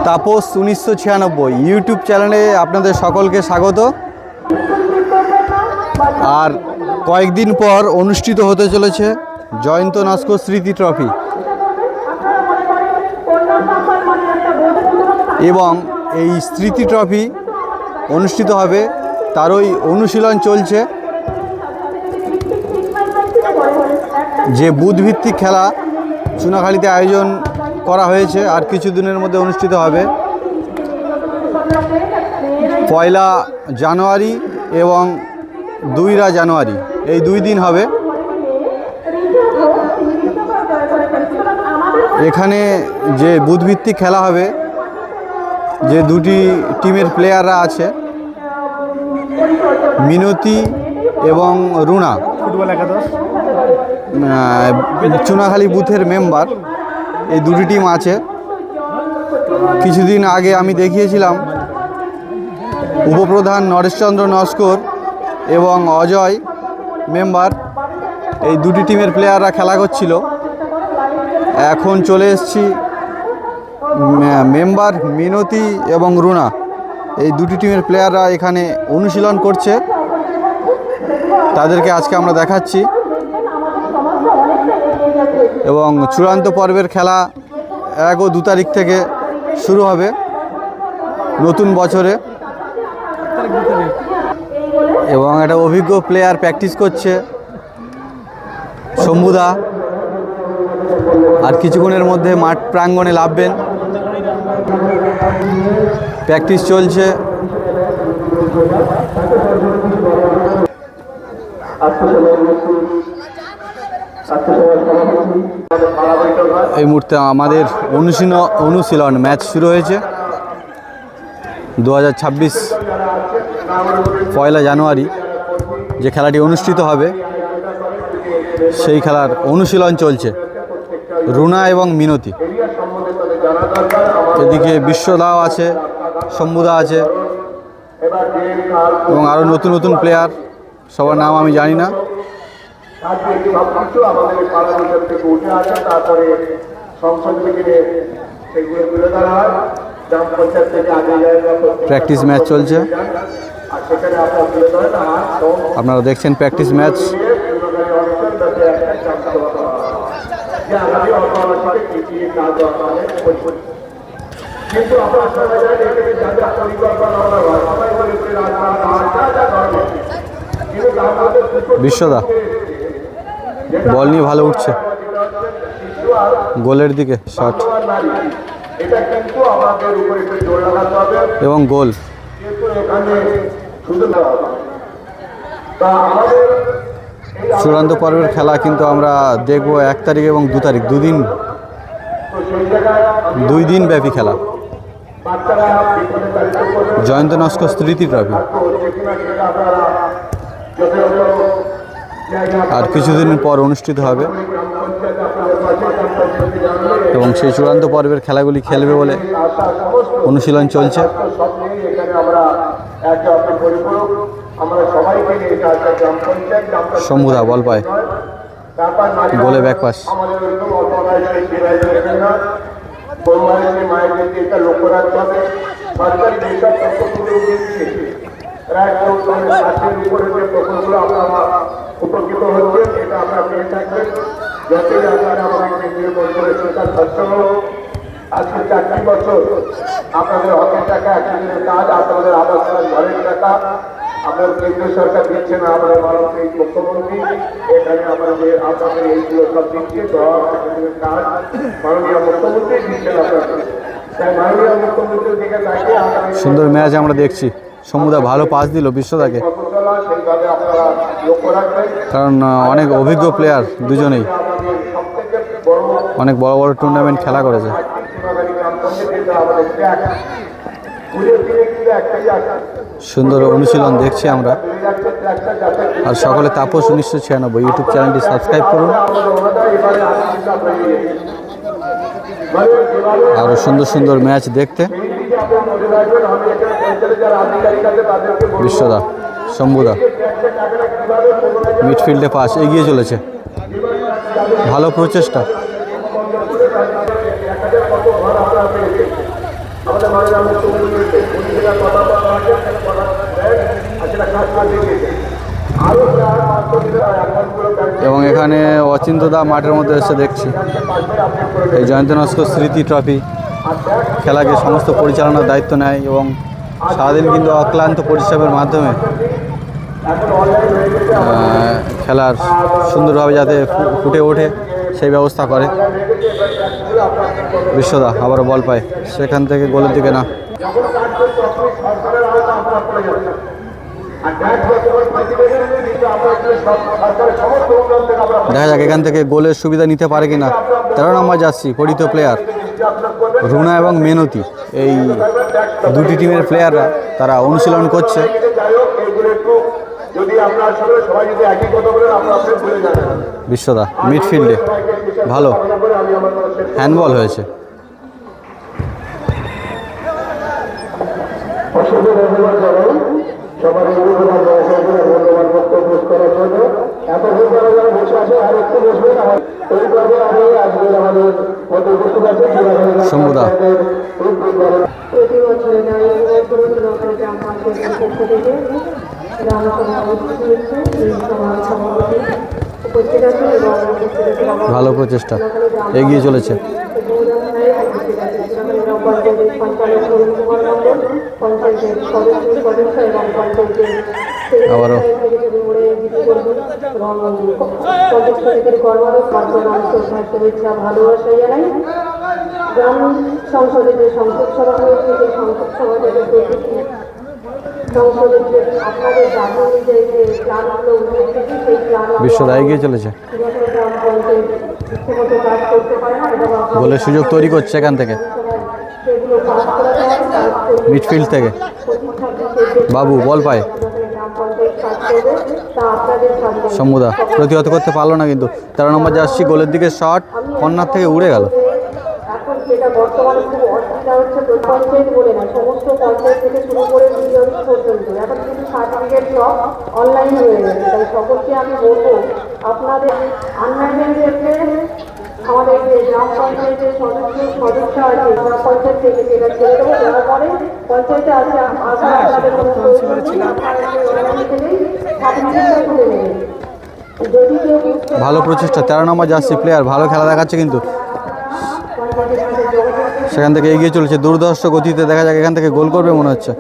Tapas 1996 YouTube চ্যানেলে আপনাদের সকলকে স্বাগত। আর কয়েকদিন পর অনুষ্ঠিত হতে চলেছে জয়ন্ত নস্কর স্মৃতি ট্রফি এবং এই স্মৃতি ট্রফি অনুষ্ঠিত হবে তারই অনুশীলন চলছে। যে বুথভিত্তিক খেলা চুনাখালীতে আয়োজন করা হয়েছে আর কিছুদিনের মধ্যে অনুষ্ঠিত হবে। 1 জানুয়ারি এবং 2 জানুয়ারি এই 2 দিন হবে। এখানে যে বুথভিত্তিক খেলা হবে, যে দুটি টিমের প্লেয়াররা আছে মিনতি এবং রুনা, ফুটবল একাদশ চুনাখালী বুথের মেম্বার, এই দুটি টিম আছে। কিছুদিন আগে আমি দেখিয়েছিলাম উপপ্রধান নরেশচন্দ্র নস্কর এবং অজয় মেম্বার, এই দুটি টিমের প্লেয়াররা খেলা করছিল। এখন চলে এসেছি মেম্বার মিনতি এবং রুনা, এই দুটি টিমের প্লেয়াররা এখানে অনুশীলন করছে, তাদেরকে আজকে আমরা দেখাচ্ছি। এবং চূড়ান্ত পর্বের খেলা 1 ও 2 তারিখ থেকে শুরু হবে নতুন বছরে। এবং একটা অভিজ্ঞ প্লেয়ার প্র্যাকটিস করছে, শম্ভুদা, আর কিছুক্ষণের মধ্যে মাঠ প্রাঙ্গণে নামবেন। প্র্যাকটিস চলছে। এই মুহূর্তে আমাদের অনুশীলন ম্যাচ শুরু হয়েছে। 2026 1 জানুয়ারি যে খেলাটি অনুষ্ঠিত হবে সেই খেলার অনুশীলন চলছে। রুনা এবং মিনতি, এদিকে বিশ্বদাও আছে, শম্ভুদা আছে এবং আরও নতুন নতুন প্লেয়ার, সবার নাম আমি জানি না। প্র্যাকটিস ম্যাচ চলছে, আপনারা দেখছেন প্র্যাকটিস ম্যাচ। বিশ্বদা বল নিয়ে ভালো উঠছে, গোলের দিকে শট এবং গোল। চূড়ান্ত পর্বের খেলা কিন্তু আমরা দেখব 1 তারিখ এবং 2 তারিখ, 2 দিন ব্যাপী খেলা, জয়ন্ত নস্কর স্মৃতি ট্রফি। আর কিছুদিন পর অনুষ্ঠিত হবে এবং সেই চূড়ান্ত পর্বের খেলাগুলি খেলবে বলে অনুশীলন চলছে। শম্ভুদা বল পায়, গোলে ব্যাক পাস। উপকৃত হচ্ছেন এটা আমরা পেয়ে থাকবেন। যতই আপনারা আমাদের কেন্দ্রীয় বছরের সরকার সচ্ছল আজকে 4টি বছর আপনাদের হকের টাকা, একদিনের কাজ, আপনাদের আবাস ঘরের টাকা আপনার কেন্দ্রীয় সরকার দিচ্ছে না, আমাদের মাননীয় মুখ্যমন্ত্রী এখানে আমাদের আপনাদের এইগুলো সব দিচ্ছে, একদিনের কাজ মাননীয় মুখ্যমন্ত্রী দিচ্ছেন আপনাদের। তাই মাননীয় মুখ্যমন্ত্রীর দিকে তাকিয়ে সুন্দর ম্যাচ আমরা দেখছি। সমুদা ভালো পাস দিল বিশ্বদাকে, কারণ অনেক অভিজ্ঞ প্লেয়ার দুজনেই, অনেক বড় বড় টুর্নামেন্ট খেলা করেছে। সুন্দর অনুশীলন দেখছি আমরা। আর সকলে তাপস 1996 ইউটিউব চ্যানেলটি সাবস্ক্রাইব করুন। আরও সুন্দর সুন্দর ম্যাচ দেখতে। বিশ্বদা, শম্ভুদা মিডফিল্ডে পাস, এগিয়ে চলেছে, ভালো প্রচেষ্টা। আমাদের মাননীয় মুখ্যমন্ত্রী উনি যেটা কথা বলা আছে সেটা কথা দেয় আর সেটা কাজ করে দেখিয়েছে। আরো প্রায় 500 মিটার অ্যাকাউন্টগুলো এবং এখানে অচিন্তদা মাঠের মধ্যে এসে দেখছি এই জয়ন্ত নস্কর স্মৃতি ট্রফি খেলাকে সমস্ত পরিচালনার দায়িত্ব নেয় এবং সারাদিন কিন্তু অক্লান্ত পরিশ্রমের মাধ্যমে খেলার সুন্দরভাবে যাতে ফুটে ওঠে সেই ব্যবস্থা করে। বিশ্বদা আবারও বল পায়, সেখান থেকে গোলের দিকে না, যখন কাজ করতে সরকারের আওতা আপনারা পড়ে যাচ্ছে। আর ট্যাক্স বর্তমান প্রতিবেদন কিন্তু আমরা সরকারের সমস্ত অনুদান থেকে আমরা দেখা যাক এখান থেকে গোলের সুবিধা নিতে পারে কিনা। 13 নম্বর জার্সি পরিচিত প্লেয়ার রুনা এবং মেনতি, এই দুটি টিমের প্লেয়াররা তারা অনুশীলন করছে। যাই হোক এইগুলো একটু যদি আপনার সঙ্গে সবাই যদি একই কথা বলেন আমরা আপনি ভুলে যাবেন। বিশ্বদা মিডফিল্ডে ভালো হ্যান্ডবল হয়েছে। অসংখ্য ধন্যবাদ জানাই সবার মূল্যবান বক্তব্য করার জন্য। এতক্ষণ যারা বসে আছে আর একটু বসবেন। এইভাবে আমি আজকের আমাদের মধ্যে উপস্থিত আছি শম্ভুদা প্রতি বছরে সরকারি গ্রাম পঞ্চায়েতের পক্ষ থেকে গ্রামসভা অনুষ্ঠিত হচ্ছে। এই সভার সভাপতি উপস্থিত আছে এবং উপস্থিত আছে ভালো প্রচেষ্টা, এগিয়ে চলেছে। পঞ্চায়েতের সঞ্চালক অরুণ কুমার মণ্ডল, পঞ্চায়েতের সদস্য এবং পঞ্চায়েতের আবারও পঞ্চায়েত সমিতির কর্মরত মাধ্যম শুভেচ্ছা ভালোবাসা জানাই। গ্রাম সংসদে যে সংসদ সভা হয়েছে সেই সংসদ সভা থেকে সংসদের যে আপনাদের জাতীয় অনুযায়ী যে প্ল্যানগুলো উঠে সেই প্ল্যান বিশ্বদা এগিয়ে চলেছে, গ্রাম পঞ্চায়েত ঠিকমতো কাজ করতে পারে না, এটা গোলের সুযোগ তৈরি করছে এখান থেকে সেগুলো পাস করা যায় মিডফিল্ড থেকে। বাবু বল পায়, গ্রাম পঞ্চায়েত কাজ করবে তা আপনাদের সামনে শম্ভুদা প্রতিহত করতে পারলো না, কিন্তু 13 নম্বর জার্সি গোলের দিকে শট কর্নার থেকে উড়ে গেল। এখন যেটা বর্তমানে খুব অসুবিধা হচ্ছে পঞ্চায়েত বলে না, সমস্ত পঞ্চায়েত থেকে শুরু করে বিডিও পর্যন্ত এখন কিন্তু সার্টিফিকেট সব অনলাইন হয়ে গেছে। তাই সকলকে আমি বলবো আপনাদের অনলাইনের ক্ষেত্রে আমাদের যে গ্রাম পঞ্চায়েতের সদস্য আছে গ্রাম পঞ্চায়েত থেকে সেটা ছেড়ে দেবো। যারা পরে পঞ্চায়েতে আছে আপনাদের কোনো প্রয়োজন নেই, আপনারা অনলাইন থেকেই সার্টিফিকেটটা তুলে নেবেন। যদি কেউ ভালো প্রচেষ্টা, 13 নম্বর জার্সি প্লেয়ার ভালো খেলা দেখাচ্ছে, কিন্তু সেখান থেকে এগিয়ে চলেছে দুর্ধর্ষ গতিতে। দেখা যাক এখান থেকে গোল করবে মনে হচ্ছে।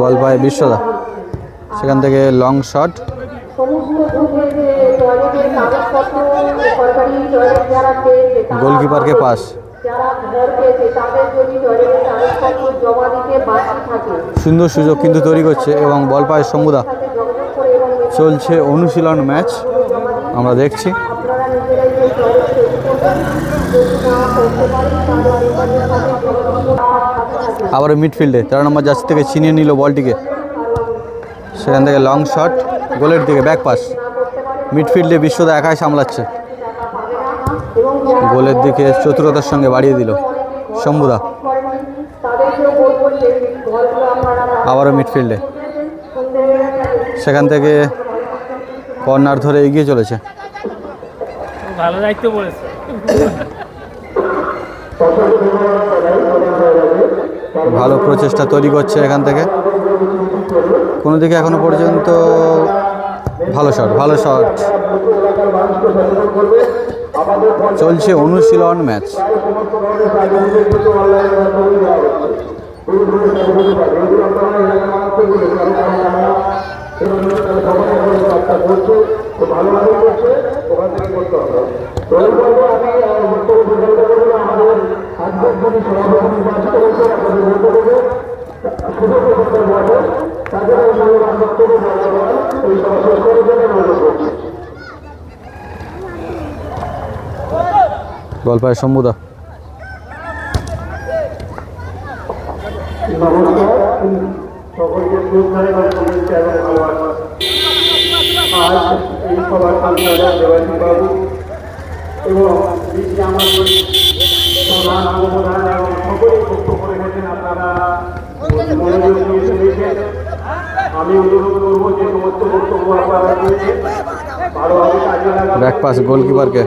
বল পায় বিশ্বদা, সেখান থেকে লং শট, গোলকিপারকে পাস, সুন্দর সুযোগ কিন্তু তৈরি করছে এবং বল পায় শম্ভুদা। চলছে অনুশীলন ম্যাচ, আমরা দেখছি। আবারও মিডফিল্ডে 13 নম্বর জার্সি থেকে ছিনিয়ে নিল বলটিকে, সেখান থেকে লং শট গোলের দিকে ব্যাক পাস। মিডফিল্ডে বিশ্বদা একাই সামলাচ্ছে, গোলের দিকে চতুরতার সঙ্গে বাড়িয়ে দিল শম্ভুদা। আবারও মিডফিল্ডে, সেখান থেকে কর্নার ধরে এগিয়ে চলেছে। ভালো দায়িত্ব পড়েছে। ভালো প্রচেষ্টা তৈরি করছে এখান থেকে, কোনো দিকে এখনো পর্যন্ত ভালো শট, ভালো শট। চলছে অনুশীলন ম্যাচ। ভালোভাবে করছে ওখান থেকে করতে হবে। আমি আমাদের আজকের সভাপতি নির্বাচিত হয়েছে আপনাদের বক্তব্য তাদের বক্তব্য এই সভা শেষ করার জন্য অনুরোধ করছি। বল পায় শম্ভুদা। নমস্কার সকলকে শ্রদ্ধা এবং শুভেচ্ছা এবং ভালোবাসা। আজ এই সভার সাংসদ দেবাশী বাবু এবং আমাদের প্রধান উপপ্রধান এবং সকলেই বক্তব্য রেখেছেন, আপনারা মনোযোগ দিয়ে শুনেছেন। আমি অনুরোধ করবো যে সমস্ত বক্তব্য আপনারা দিয়েছেন ভালোভাবে কাজে লাগাবেন। ব্যাক পাস গোলকিপারকে,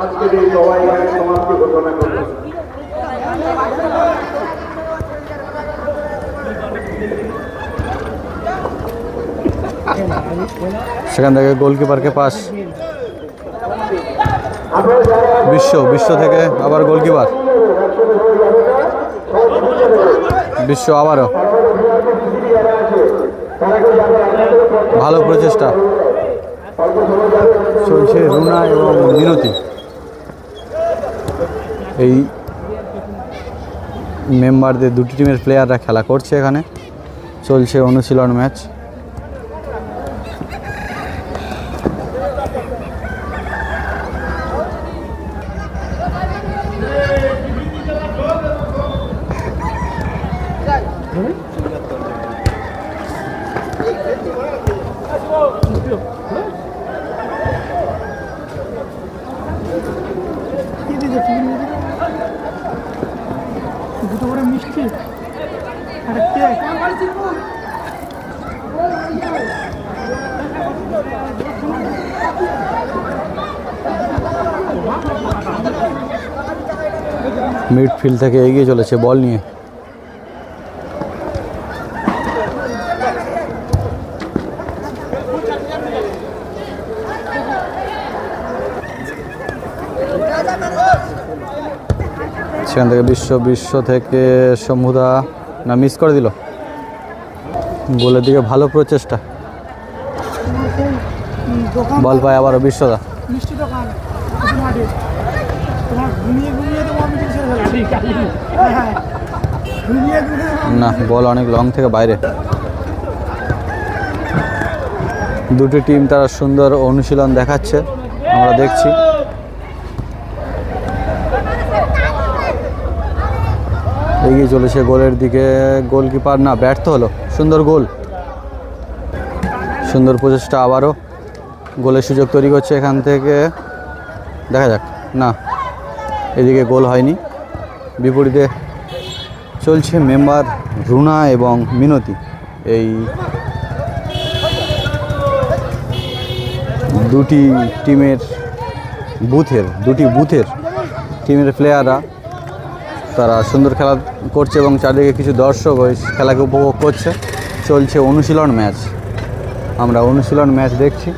আজকের এই সবাই সমাপ্তি ঘোষণা করলাম। সেখান থেকে গোলকিপারকে পাস, বিশ্ব থেকে আবার গোলকিপার, বিশ্ব আবারও ভালো প্রচেষ্টা চলছে রুনা এবং মিনতি। এই মেম্বারদের দুটি টিমের প্লেয়াররা খেলা করছে, এখানে চলছে অনুশীলন ম্যাচ। দুটো করে মিষ্টি আর কেক। মিডফিল্ড থেকে এগিয়ে চলেছে বল নিয়ে। সেখান থেকে বিশ্ব থেকে শম্ভুদা না মিস করে দিল, গোলের দিকে ভালো প্রচেষ্টা, বল পায় আবারও বিশ্বদা। মিষ্টি দোকান মাঠে তোমার ঘুমিয়ে ঘুমিয়ে তোমার মিটিং শেষ হলো। হ্যাঁ ঘুমিয়ে ঘুমিয়ে না, বল অনেক লং থেকে বাইরে। দুটি টিম তারা সুন্দর অনুশীলন দেখাচ্ছে, আমরা দেখছি। এগিয়ে চলেছে গোলের দিকে, গোলকিপার না ব্যর্থ হলো, সুন্দর গোল, সুন্দর প্রচেষ্টা, আবারও গোলের সুযোগ তৈরি করছে এখান থেকে, দেখা যাক। না, এদিকে গোল হয়নি। বিপরীতে চলছে মেম্বার রুনা এবং মিনতি। এই দুটি বুথের টিমের প্লেয়াররা তারা সুন্দর খেলা করছে এবং চারদিকে কিছু দর্শক ওই খেলাকে উপভোগ করছে। চলছে অনুশীলন ম্যাচ, আমরা অনুশীলন ম্যাচ দেখছি।